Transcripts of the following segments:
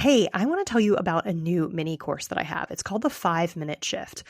Hey, I want to tell you about a new mini course that I have. It's called the 5 Minute Shift.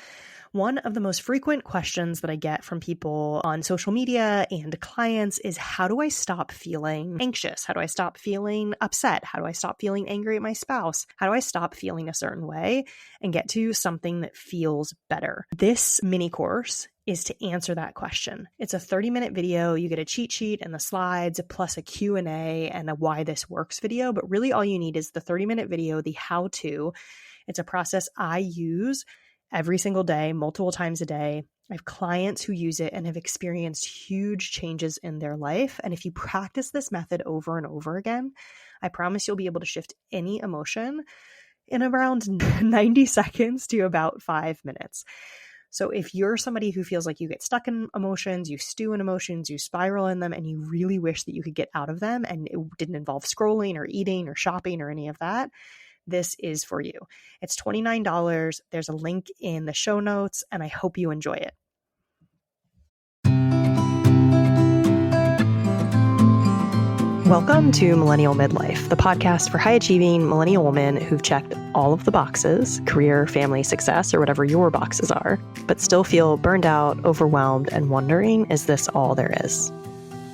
One of the most frequent questions that I get from people on social media and clients is, how do I stop feeling anxious? How do I stop feeling upset? How do I stop feeling angry at my spouse? How do I stop feeling a certain way and get to something that feels better? This mini course is to answer that question. It's a 30-minute video. You get a cheat sheet and the slides, plus a Q&A and a why this works video. But really all you need is the 30-minute video, the how-to. It's a process I use every single day, multiple times a day. I have clients who use it and have experienced huge changes in their life. And if you practice this method over and over again, I promise you'll be able to shift any emotion in around 90 seconds to about 5 minutes. So if you're somebody who feels like you get stuck in emotions, you stew in emotions, you spiral in them, and you really wish that you could get out of them and it didn't involve scrolling or eating or shopping or any of that, this is for you. It's $29. There's a link in the show notes, and I hope you enjoy it. Welcome to Millennial Midlife, the podcast for high-achieving millennial women who've checked all of the boxes, career, family, success, or whatever your boxes are, but still feel burned out, overwhelmed, and wondering, is this all there is?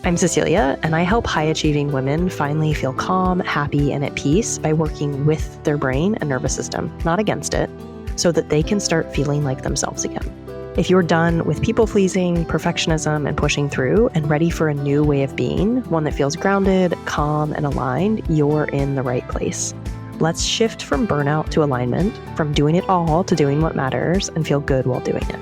I'm Cecelia, and I help high-achieving women finally feel calm, happy, and at peace by working with their brain and nervous system, not against it, so that they can start feeling like themselves again. If you're done with people-pleasing, perfectionism, and pushing through, and ready for a new way of being, one that feels grounded, calm, and aligned, you're in the right place. Let's shift from burnout to alignment, from doing it all to doing what matters, and feel good while doing it.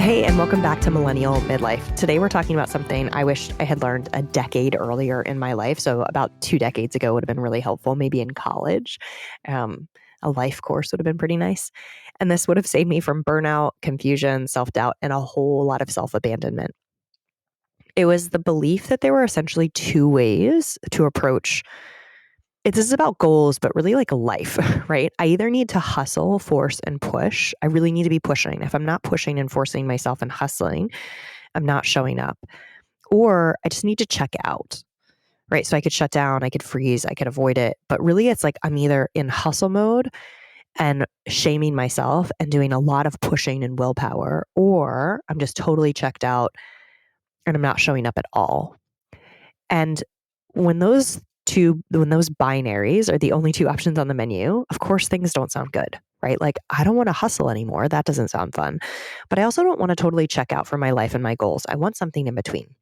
Hey, and welcome back to Millennial Midlife. Today we're talking about something I wish I had learned a decade earlier in my life. So about 2 decades ago would have been really helpful, maybe in college. A life course would have been pretty nice. And this would have saved me from burnout, confusion, self-doubt, and a whole lot of self-abandonment. It was the belief that there were essentially 2 ways to approach it. This is about goals, but really like life, right? I either need to hustle, force, and push. I really need to be pushing. If I'm not pushing and forcing myself and hustling, I'm not showing up. Or I just need to check out, right? So I could shut down, I could freeze, I could avoid it. But really it's like I'm either in hustle mode and shaming myself and doing a lot of pushing and willpower, or I'm just totally checked out and I'm not showing up at all. And when those binaries are the only 2 options on the menu, of course things don't sound good, right? Like, I don't want to hustle anymore. That doesn't sound fun. But I also don't want to totally check out from my life and my goals. I want something in between.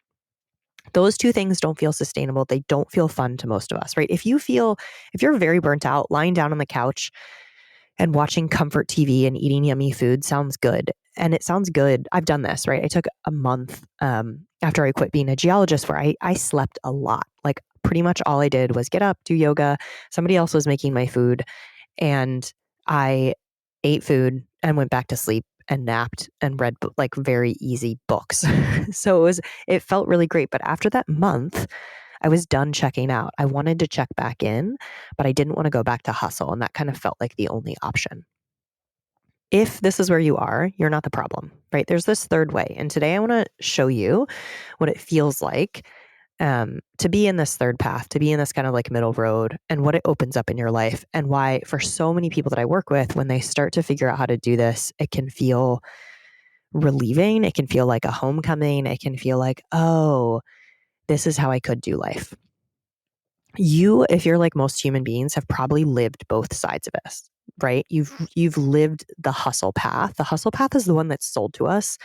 Those 2 things don't feel sustainable. They don't feel fun to most of us, right? If you're very burnt out, lying down on the couch and watching comfort TV and eating yummy food sounds good. And it sounds good. I've done this, right? I took a month after I quit being a geologist where I slept a lot. Like pretty much all I did was get up, do yoga. Somebody else was making my food and I ate food and went back to sleep and napped and read like very easy books. So it felt really great. But after that month, I was done checking out. I wanted to check back in, but I didn't want to go back to hustle. And that kind of felt like the only option. If this is where you are, you're not the problem, right? There's this third way. And today I want to show you what it feels like to be in this third path, to be in this kind of like middle road, and what it opens up in your life, and why for so many people that I work with, when they start to figure out how to do this, it can feel relieving. It can feel like a homecoming. It can feel like, oh, this is how I could do life. You, if you're like most human beings, have probably lived both sides of this, right? You've lived the hustle path. The hustle path is the one that's sold to us.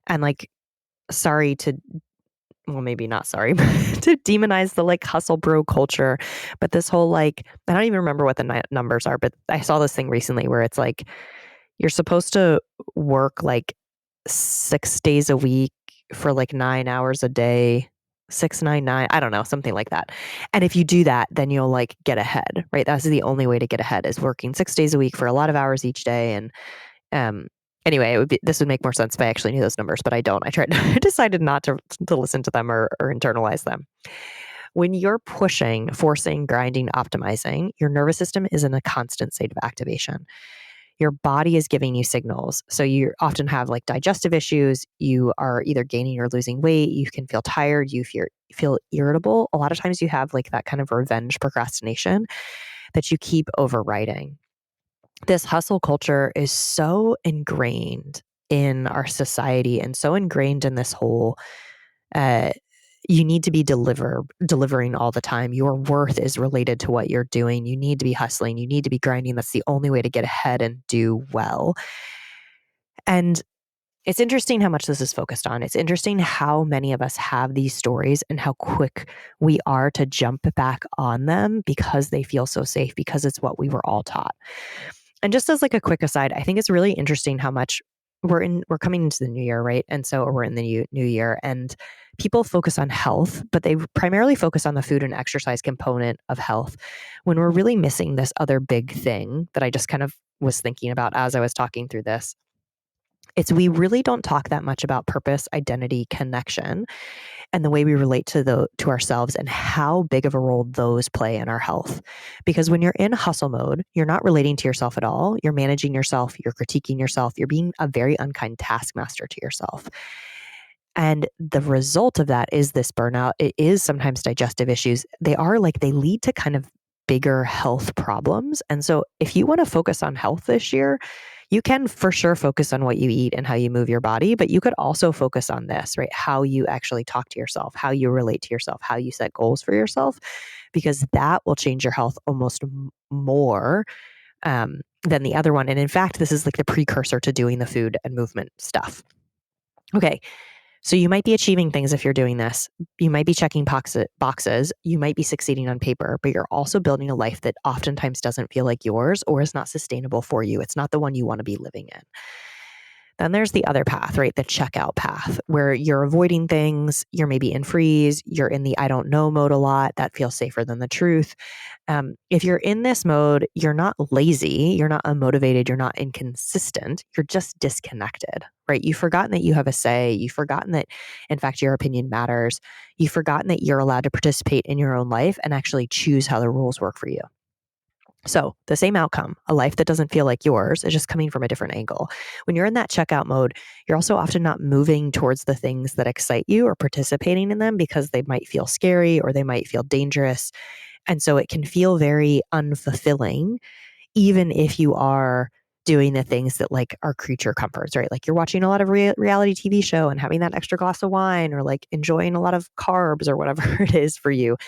And like, maybe not sorry, but to demonize the like hustle bro culture. But this whole like, I don't even remember what the numbers are, but I saw this thing recently where it's like, you're supposed to work like 6 days a week for like 9 hours a day, 699, I don't know, something like that. And if you do that, then you'll like get ahead, right? That's the only way to get ahead, is working 6 days a week for a lot of hours each day. And anyway, this would make more sense if I actually knew those numbers, but I don't. I decided not to listen to them or internalize them. When you're pushing, forcing, grinding, optimizing, your nervous system is in a constant state of activation. your body is giving you signals. So you often have like digestive issues. You are either gaining or losing weight. You can feel tired. You feel irritable. A lot of times you have like that kind of revenge procrastination that you keep overriding. This hustle culture is so ingrained in our society and so ingrained in this whole uh, you need to be delivering all the time. Your worth is related to what you're doing. You need to be hustling. You need to be grinding. That's the only way to get ahead and do well. And it's interesting how much this is focused on. It's interesting how many of us have these stories and how quick we are to jump back on them because they feel so safe, because it's what we were all taught. And just as like a quick aside, I think it's really interesting how much we're coming into the new year, right? And so we're in the new year, and people focus on health, but they primarily focus on the food and exercise component of health when we're really missing this other big thing that I just kind of was thinking about as I was talking through this. It's we really don't talk that much about purpose, identity, connection, and the way we relate to ourselves and how big of a role those play in our health. Because when you're in hustle mode, you're not relating to yourself at all. You're managing yourself, you're critiquing yourself, you're being a very unkind taskmaster to yourself. And the result of that is this burnout. It is sometimes digestive issues. They lead to kind of bigger health problems. And so if you want to focus on health this year, you can for sure focus on what you eat and how you move your body, but you could also focus on this, right? How you actually talk to yourself, how you relate to yourself, how you set goals for yourself, because that will change your health almost more than the other one. And in fact, this is like the precursor to doing the food and movement stuff. Okay. So you might be achieving things if you're doing this. You might be checking boxes. You might be succeeding on paper, but you're also building a life that oftentimes doesn't feel like yours or is not sustainable for you. It's not the one you want to be living in. Then there's the other path, right? The checkout path, where you're avoiding things. You're maybe in freeze. You're in the I don't know mode a lot. That feels safer than the truth. If you're in this mode, you're not lazy. You're not unmotivated. You're not inconsistent. You're just disconnected, right? You've forgotten that you have a say. You've forgotten that, in fact, your opinion matters. You've forgotten that you're allowed to participate in your own life and actually choose how the rules work for you. So the same outcome, a life that doesn't feel like yours, is just coming from a different angle. When you're in that checkout mode, you're also often not moving towards the things that excite you or participating in them because they might feel scary or they might feel dangerous. And so it can feel very unfulfilling, even if you are doing the things that like are creature comforts, right? Like you're watching a lot of reality TV show and having that extra glass of wine, or like enjoying a lot of carbs or whatever it is for you.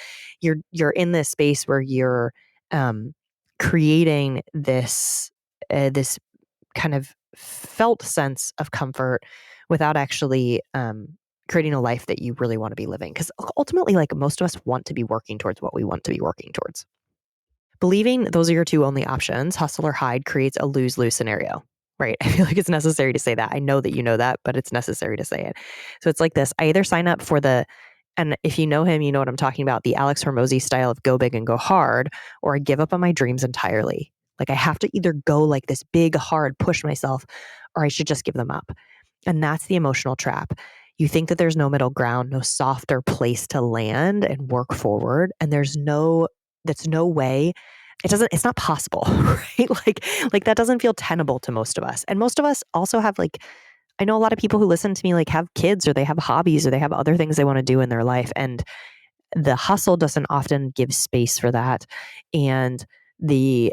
You're in this space where you're um, creating this kind of felt sense of comfort without actually creating a life that you really want to be living. Because ultimately, like most of us want to be working towards what we want to be working towards. Believing those are your two only options, hustle or hide, creates a lose-lose scenario, right? I feel like it's necessary to say that. I know that you know that, but it's necessary to say it. So it's like this. I either sign up for and if you know him, you know what I'm talking about, the Alex Hormozy style of go big and go hard, or I give up on my dreams entirely. Like I have to either go like this big, hard push myself, or I should just give them up. And that's the emotional trap. You think that there's no middle ground, no softer place to land and work forward. And that's no way. It's not possible, right? Like that doesn't feel tenable to most of us. And most of us also have like, I know a lot of people who listen to me like have kids or they have hobbies or they have other things they want to do in their life. And the hustle doesn't often give space for that. And the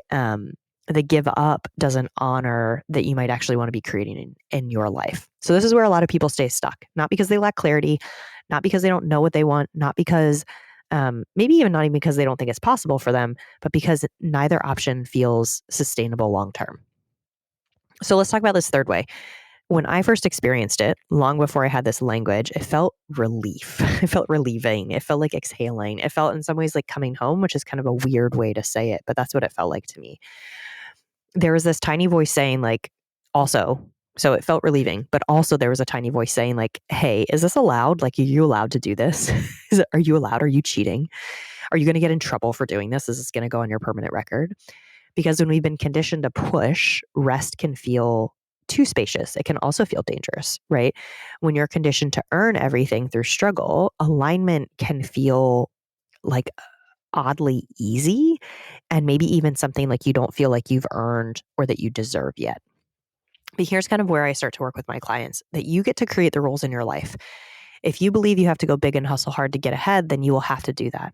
give up doesn't honor that you might actually want to be creating in your life. So this is where a lot of people stay stuck, not because they lack clarity, not because they don't know what they want, not because maybe even not even because they don't think it's possible for them, but because neither option feels sustainable long term. So let's talk about this third way. When I first experienced it, long before I had this language, it felt relief. It felt relieving. It felt like exhaling. It felt in some ways like coming home, which is kind of a weird way to say it, but that's what it felt like to me. There was this tiny voice saying like, also, so it felt relieving, but also there was a tiny voice saying like, hey, is this allowed? Like, are you allowed to do this? Are you allowed? Are you cheating? Are you going to get in trouble for doing this? Is this going to go on your permanent record? Because when we've been conditioned to push, rest can feel too spacious. It can also feel dangerous, right? When you're conditioned to earn everything through struggle, alignment can feel like oddly easy. and maybe even something like you don't feel like you've earned or that you deserve yet. But here's kind of where I start to work with my clients, that you get to create the rules in your life. If you believe you have to go big and hustle hard to get ahead, then you will have to do that.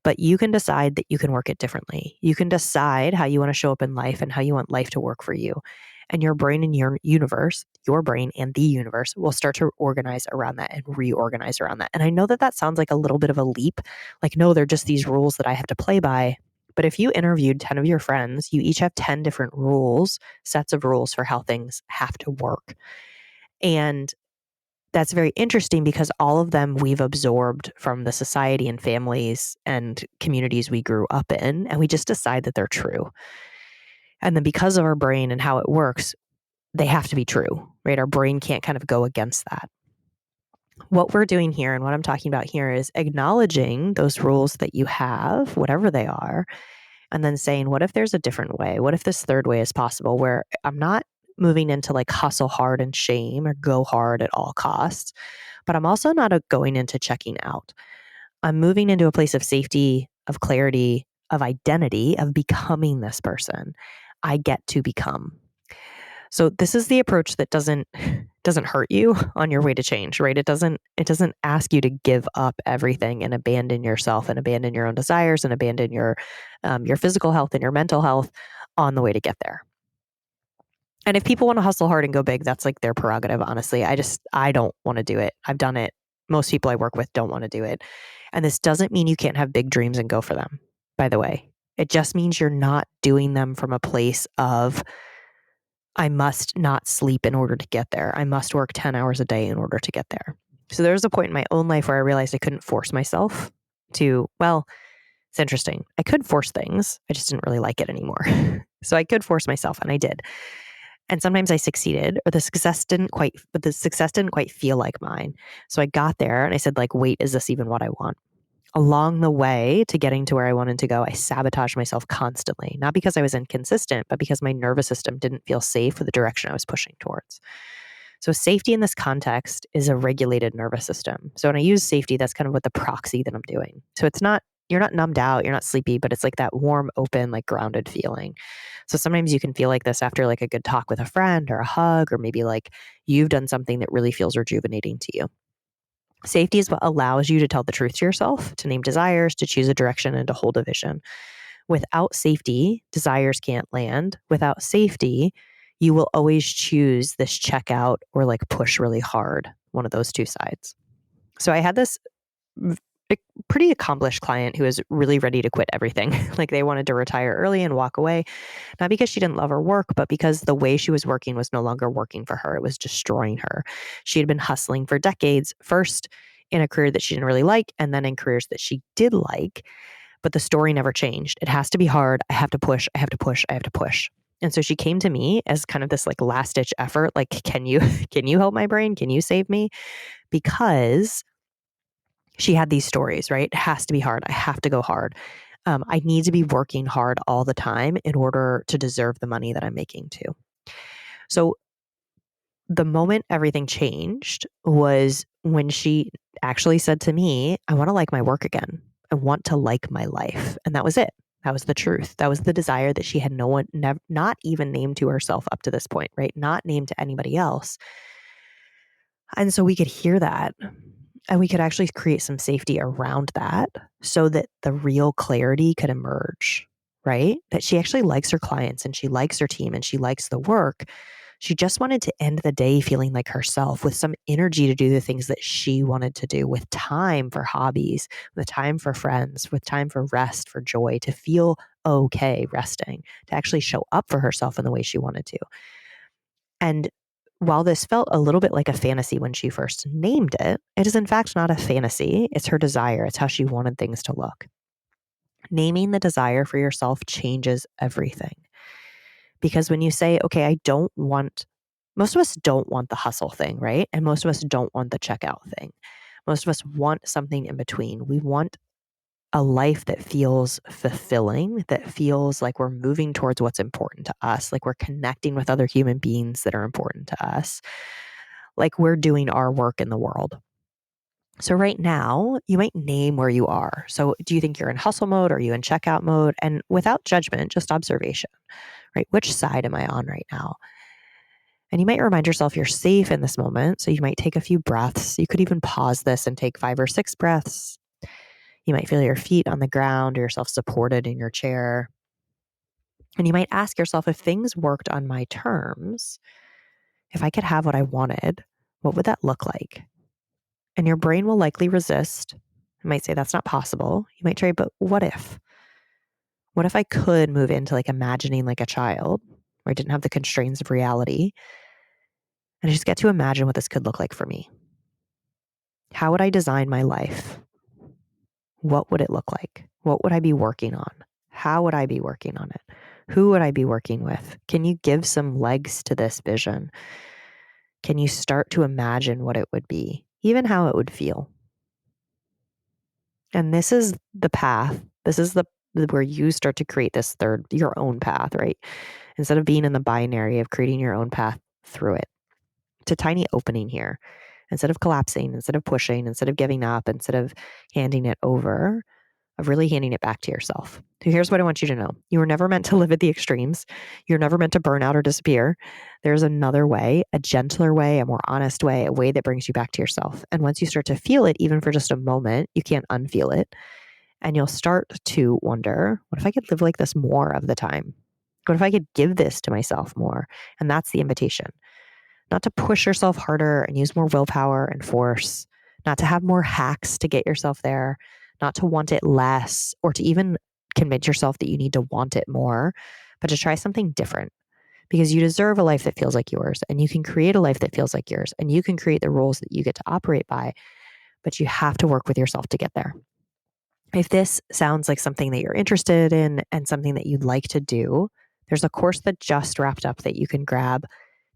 But you can decide that you can work it differently. You can decide how you want to show up in life and how you want life to work for you. And your brain and your universe, your brain and the universe will start to organize around that and reorganize around that. And I know that that sounds like a little bit of a leap. Like, no, they're just these rules that I have to play by. But if you interviewed 10 of your friends, you each have 10 different rules, sets of rules for how things have to work. And that's very interesting because all of them we've absorbed from the society and families and communities we grew up in, and we just decide that they're true. And then because of our brain and how it works, they have to be true, right? Our brain can't kind of go against that. What we're doing here and what I'm talking about here is acknowledging those rules that you have, whatever they are, and then saying, what if there's a different way? What if this third way is possible where I'm not moving into like hustle hard and shame or go hard at all costs, but I'm also not going into checking out. I'm moving into a place of safety, of clarity, of identity, of becoming this person I get to become. So this is the approach that doesn't hurt you on your way to change, right? It doesn't ask you to give up everything and abandon yourself and abandon your own desires and abandon your physical health and your mental health on the way to get there. And if people want to hustle hard and go big, that's like their prerogative, honestly. I don't want to do it. I've done it. Most people I work with don't want to do it. And this doesn't mean you can't have big dreams and go for them, by the way. It just means you're not doing them from a place of, I must not sleep in order to get there. I must work 10 hours a day in order to get there. So there was a point in my own life where I realized I couldn't force myself to, well, it's interesting. I could force things. I just didn't really like it anymore. So I could force myself, and I did. And sometimes I succeeded, but the success didn't quite feel like mine. So I got there and I said, like, wait, is this even what I want? Along the way to getting to where I wanted to go, I sabotaged myself constantly, not because I was inconsistent, but because my nervous system didn't feel safe with the direction I was pushing towards. So safety in this context is a regulated nervous system. So when I use safety, that's kind of what the proxy that I'm doing. So you're not numbed out, you're not sleepy, but it's like that warm, open, like grounded feeling. So sometimes you can feel like this after like a good talk with a friend or a hug, or maybe like you've done something that really feels rejuvenating to you. Safety is what allows you to tell the truth to yourself, to name desires, to choose a direction, and to hold a vision. Without safety, desires can't land. Without safety, you will always choose this check out or like push really hard, one of those two sides. So I had this pretty accomplished client who was really ready to quit everything. Like they wanted to retire early and walk away, not because she didn't love her work, but because the way she was working was no longer working for her. It was destroying her. She had been hustling for decades, first in a career that she didn't really like, and then in careers that she did like. But the story never changed. It has to be hard. I have to push. I have to push. I have to push. And so she came to me as kind of this like last ditch effort. Like, can you help my brain? Can you save me? Because she had these stories, right? It has to be hard. I have to go hard. I need to be working hard all the time in order to deserve the money that I'm making too. So the moment everything changed was when she actually said to me, I want to like my work again. I want to like my life. And that was it. That was the truth. That was the desire that she had not even named to herself up to this point, right? Not named to anybody else. And so we could hear that and we could actually create some safety around that so that the real clarity could emerge, right? That she actually likes her clients and she likes her team and she likes the work. She just wanted to end the day feeling like herself with some energy to do the things that she wanted to do, with time for hobbies, with time for friends, with time for rest, for joy, to feel okay resting, to actually show up for herself in the way she wanted to. And while this felt a little bit like a fantasy when she first named it, it is in fact not a fantasy. It's her desire. It's how she wanted things to look. Naming the desire for yourself changes everything. Because when you say, okay, most of us don't want the hustle thing, right? And most of us don't want the checkout thing. Most of us want something in between. We want a life that feels fulfilling, that feels like we're moving towards what's important to us, like we're connecting with other human beings that are important to us, like we're doing our work in the world. So right now, you might name where you are. So do you think you're in hustle mode? Or are you in checkout mode? And without judgment, just observation, right? Which side am I on right now? And you might remind yourself you're safe in this moment. So you might take a few breaths. You could even pause this and take 5 or 6 breaths. You might feel your feet on the ground or yourself supported in your chair. And you might ask yourself, if things worked on my terms, if I could have what I wanted, what would that look like? And your brain will likely resist. It might say that's not possible. You might try, but what if? What if I could move into like imagining like a child where I didn't have the constraints of reality and I just get to imagine what this could look like for me? How would I design my life? What would it look like? What would I be working on? How would I be working on it? Who would I be working with? Can you give some legs to this vision? Can you start to imagine what it would be, even how it would feel? And this is the path. This is the where you start to create this third, your own path, right? Instead of being in the binary of creating your own path through it. It's a tiny opening here. Instead of collapsing, instead of pushing, instead of giving up, instead of handing it over, of really handing it back to yourself. So here's what I want you to know. You were never meant to live at the extremes. You're never meant to burn out or disappear. There's another way, a gentler way, a more honest way, a way that brings you back to yourself. And once you start to feel it, even for just a moment, you can't unfeel it. And you'll start to wonder, what if I could live like this more of the time? What if I could give this to myself more? And that's the invitation. Not to push yourself harder and use more willpower and force, not to have more hacks to get yourself there, not to want it less or to even convince yourself that you need to want it more, but to try something different because you deserve a life that feels like yours and you can create a life that feels like yours and you can create the rules that you get to operate by, but you have to work with yourself to get there. If this sounds like something that you're interested in and something that you'd like to do, there's a course that just wrapped up that you can grab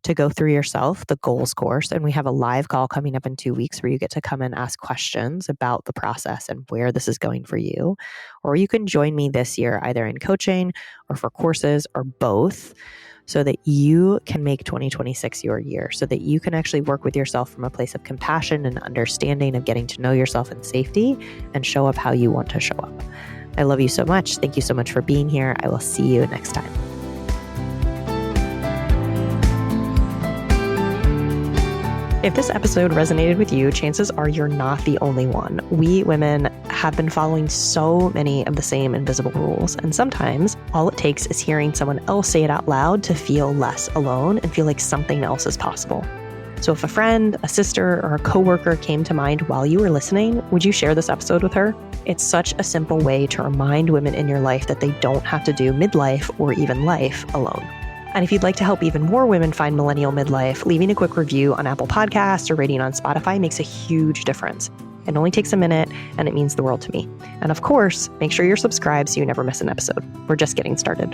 to go through yourself, the goals course. And we have a live call coming up in 2 weeks where you get to come and ask questions about the process and where this is going for you. Or you can join me this year, either in coaching or for courses or both, so that you can make 2026 your year, so that you can actually work with yourself from a place of compassion and understanding of getting to know yourself in safety and show up how you want to show up. I love you so much. Thank you so much for being here. I will see you next time. If this episode resonated with you, chances are you're not the only one. We women have been following so many of the same invisible rules, and sometimes all it takes is hearing someone else say it out loud to feel less alone and feel like something else is possible. So if a friend, a sister, or a coworker came to mind while you were listening, would you share this episode with her? It's such a simple way to remind women in your life that they don't have to do midlife or even life alone. And if you'd like to help even more women find millennial midlife, leaving a quick review on Apple Podcasts or rating on Spotify makes a huge difference. It only takes a minute and it means the world to me. And of course, make sure you're subscribed so you never miss an episode. We're just getting started.